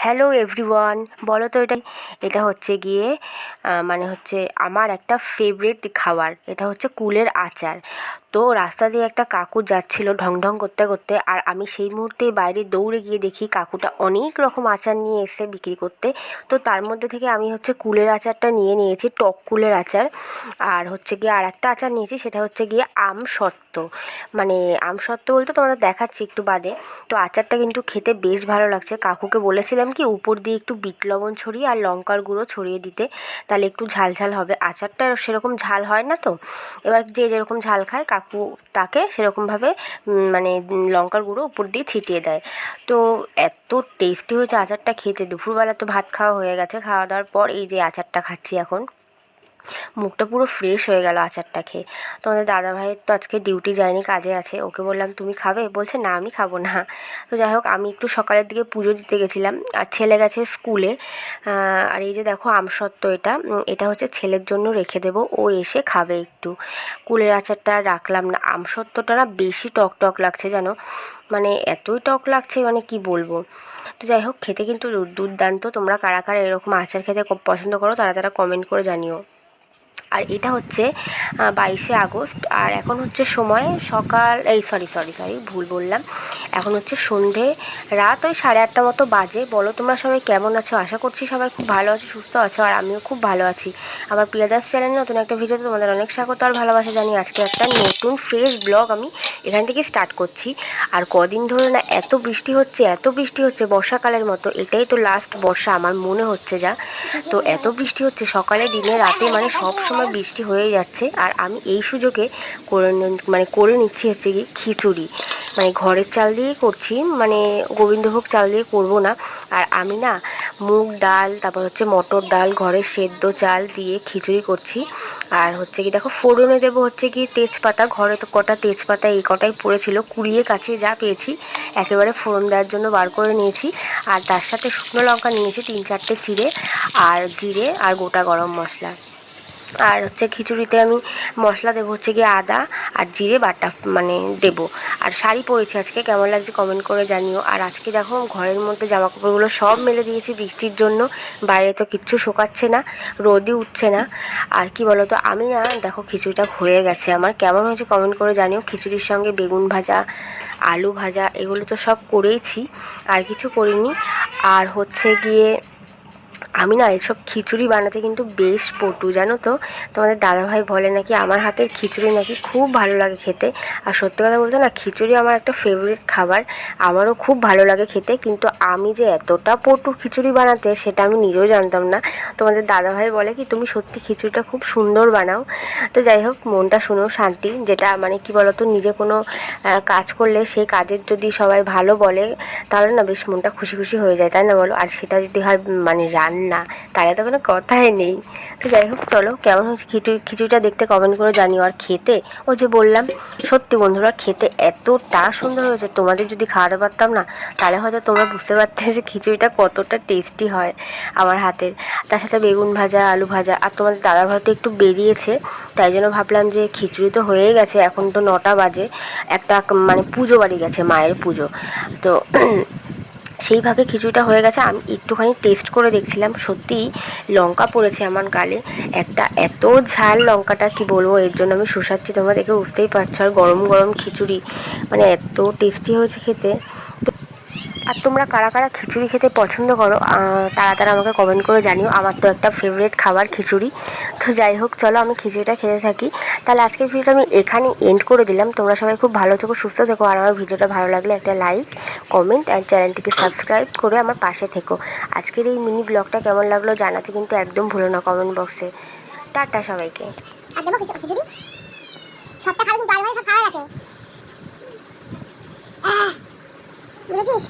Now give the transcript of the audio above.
Hello everyone, বলো তো এটা হচ্ছে গিয়ে মানে হচ্ছে আমার একটা ফেভারিট খাবার। এটা হচ্ছে কুলের আচার। তো রাস্তা দিয়ে একটা কাকু যাচ্ছিল ঢং ঢং করতে করতে, আর আমি সেই মুহূর্তে বাইরে দৌড়ে গিয়ে দেখি কাকুটা অনেক রকম আচার নিয়ে এসে বিক্রি করতে। তো তার মধ্যে থেকে আমি হচ্ছে কুলের আচারটা নিয়ে নিয়েছি, টক কুলের আচার। আর হচ্ছে গিয়ে আর একটা আচার নিয়েছি, সেটা হচ্ছে গিয়ে আমসত্ত্ব। মানে আমসত্ত্ব বলতে তোমাদের দেখাচ্ছি একটু বাদে। তো আচারটা কিন্তু খেতে বেশ ভালো লাগছে। কাকুকে বলেছিলাম কি উপর দিয়ে একটু বিট লবণ ছড়িয়ে আর লঙ্কার গুঁড়ো ছড়িয়ে দিতে, তাহলে একটু ঝাল ঝাল হবে। আচারটা সেরকম ঝাল হয় না, তো এবার যে যেরকম ঝাল খায় কাকু তাকে সেরকমভাবে মানে লঙ্কার গুঁড়ো উপর দিয়ে ছিটিয়ে দেয়। তো এত টেস্টি হয়েছে আচারটা খেতে। দুপুরবেলা তো ভাত খাওয়া হয়ে গেছে, খাওয়া দাওয়ার পর এই যে আচারটা খাচ্ছি এখন। মুখটা পুরো ফ্রেশ হয়ে গেল আচারটা খেয়ে। তোমাদের দাদাভাইয়ের তো আজকে ডিউটি যায়নি, কাজে আছে। ওকে বললাম তুমি খাবে, বলছে না আমি খাবো না। তো যাই হোক, আমি একটু সকালের দিকে পুজো দিতে গেছিলাম, আর ছেলে গেছে স্কুলে। আর এই যে দেখো আমসত্ত্ব, এটা হচ্ছে ছেলের জন্য রেখে দেবো, ও এসে খাবে একটু। কুলের আচারটা আর রাখলাম না। আমসত্ত্বটা না বেশি টক টক লাগছে জানো, মানে এতই টক লাগছে মানে কি বলবো। তো যাই হোক, খেতে কিন্তু দুর্দান্ত। তোমরা কারা কারা এরকম আচার খেতে পছন্দ করো তারা তারা কমেন্ট করে জানিও। আর এটা হচ্ছে 22শে আগস্ট, আর এখন হচ্ছে সময় সকাল, এই সরি সরি সরি ভুল বললাম, এখন হচ্ছে সন্ধে, রাত ওই 8:30 মতো বাজে। বলো তোমরা সবাই কেমন আছো? আশা করছি সবাই খুব ভালো আছো, সুস্থ আছো, আর আমিও খুব ভালো আছি। আমার প্রিয়াদাস চ্যানেলে নতুন একটা ভিডিওতে তোমাদের অনেক স্বাগত আর ভালোবাসা জানিয়ে আজকে একটা নতুন ফ্রেশ ব্লগ আমি এখান থেকে স্টার্ট করছি। আর কদিন ধরে না এত বৃষ্টি হচ্ছে, এত বৃষ্টি হচ্ছে বর্ষাকালের মতো। এটাই তো লাস্ট বর্ষা আমার মনে হচ্ছে যা। তো এত বৃষ্টি হচ্ছে সকালে দিনে রাতে, মানে সব সময় বৃষ্টি হয়ে যাচ্ছে। আর আমি এই সুযোগে করে নিচ্ছি হচ্ছে কি খিচুড়ি, মানে ঘরের চাল দিয়েই করছি, মানে গোবিন্দভোগ চাল দিয়ে করব না। আর আমি না মুগ ডাল, তারপর হচ্ছে মটর ডাল, ঘরের সেদ্ধ চাল দিয়ে খিচুড়ি করছি। আর হচ্ছে কি দেখো ফোড়নে দেবো হচ্ছে কি তেজপাতা। ঘরে তো কটা তেজপাতা এই কটাই পড়েছিল, কুড়িয়ে কাছিয়ে যা পেয়েছি একেবারে ফোড়ন দেওয়ার জন্য বার করে নিয়েছি। আর তার সাথে শুকনো লঙ্কা নিয়েছি 3-4টে চিড়ে, আর জিরে আর গোটা গরম মশলা। আর হচ্ছে খিচুড়িতে আমি মশলা দেবো হচ্ছে গিয়ে আদা আর জিরে বাটা, মানে দেবো। আর শাড়ি পরেছি আজকে, কেমন লাগছে কমেন্ট করে জানিও। আর আজকে দেখো ঘরের মধ্যে জামাকাপড়গুলো সব মেলে দিয়েছি বৃষ্টির জন্য, বাইরে তো কিচ্ছু শোকাচ্ছে না, রোদই উঠছে না। আর কি বলো তো, আমি না দেখো খিচুড়িটা হয়ে গেছে আমার, কেমন হয়েছে কমেন্ট করে জানিও। খিচুড়ির সঙ্গে বেগুন ভাজা, আলু ভাজা, এগুলো তো সব করেইছি, আর কিছু করিনি। আর হচ্ছে গিয়ে আমি না এসব খিচুড়ি বানাতে কিন্তু বেশ পটু, জানো তো। তোমাদের দাদাভাই বলে নাকি আমার হাতের খিচুড়ি নাকি খুব ভালো লাগে খেতে। আর সত্যি কথা বলতে না, খিচুড়ি আমার একটা ফেভারিট খাবার, আমারও খুব ভালো লাগে খেতে। কিন্তু আমি যে এতটা পটু খিচুড়ি বানাতে সেটা আমি নিজেও জানতাম না। তোমাদের দাদাভাই বলে কি তুমি সত্যি খিচুড়িটা খুব সুন্দর বানাও। তো যাই হোক, মনটা শুনেও শান্তি, যেটা মানে কি বলো তো, নিজে কোনো কাজ করলে সেই কাজের যদি সবাই ভালো বলে তাহলে না বেশ মনটা খুশি খুশি হয়ে যায়, তাই না বলো। আর সেটা যদি হয় মানে রান্না, তাহলে তো কোনো কথাই নেই। তো যাই হোক, চলো কেমন হচ্ছে খিচুড়িটা দেখতে কমেন্ট করে জানিও। আর খেতে ওই যে বললাম, সত্যি বন্ধুরা খেতে এতটা সুন্দর হয়েছে। তোমাদের যদি খাওয়াতে পারতাম না, তাহলে হয়তো তোমরা বুঝতে পারতে যে খিচুড়িটা কতটা টেস্টি হয় আমার হাতের। তার সাথে বেগুন ভাজা, আলু ভাজা। আর তোমাদের দাদাভাই তো একটু বেরিয়েছে, তাই জন্য ভাবলাম যে খিচুড়ি তো হয়ে গেছে, এখন তো 9টা বাজে, একটা মানে পুজো বাড়ি গেছে, মায়ের পুজো। তো সেইভাবে খিচুড়িটা হয়ে গেছে। আমি একটুখানি টেস্ট করে দেখছিলাম, সত্যিই লঙ্কা পড়েছে আমার গালে একটা, এত ঝাল লঙ্কাটা কি বলবো। এর জন্য আমি শোষাচ্ছি, তোমরা দেখে বুঝতেই পারছো। আর গরম গরম খিচুড়ি, মানে এত টেস্টি হয়েছে খেতে। আর তোমরা কারা কারা খিচুড়ি খেতে পছন্দ করো তারা তারা আমাকে কমেন্ট করে জানিও। আমার তো একটা ফেভারিট খাবার খিচুড়ি। তো যাই হোক, চলো আমি খিচুড়িটা খেতে থাকি। তাহলে আজকের ভিডিওটা আমি এখানেই এন্ড করে দিলাম। তোমরা সবাই খুব ভালো থেকো, সুস্থ থেকো। আর আমার ভিডিওটা ভালো লাগলে একটা লাইক, কমেন্ট আর চ্যানেলটিকে সাবস্ক্রাইব করে আমার পাশে থেকো। আজকের এই মিনি ব্লগটা কেমন লাগলো জানাতে কিন্তু একদম ভুলো না কমেন্ট বক্সে। টাটা সবাইকে। খিচুড়ি সবটা খাই কিন্তু সব খাওয়া গেছে, বুঝেছিস?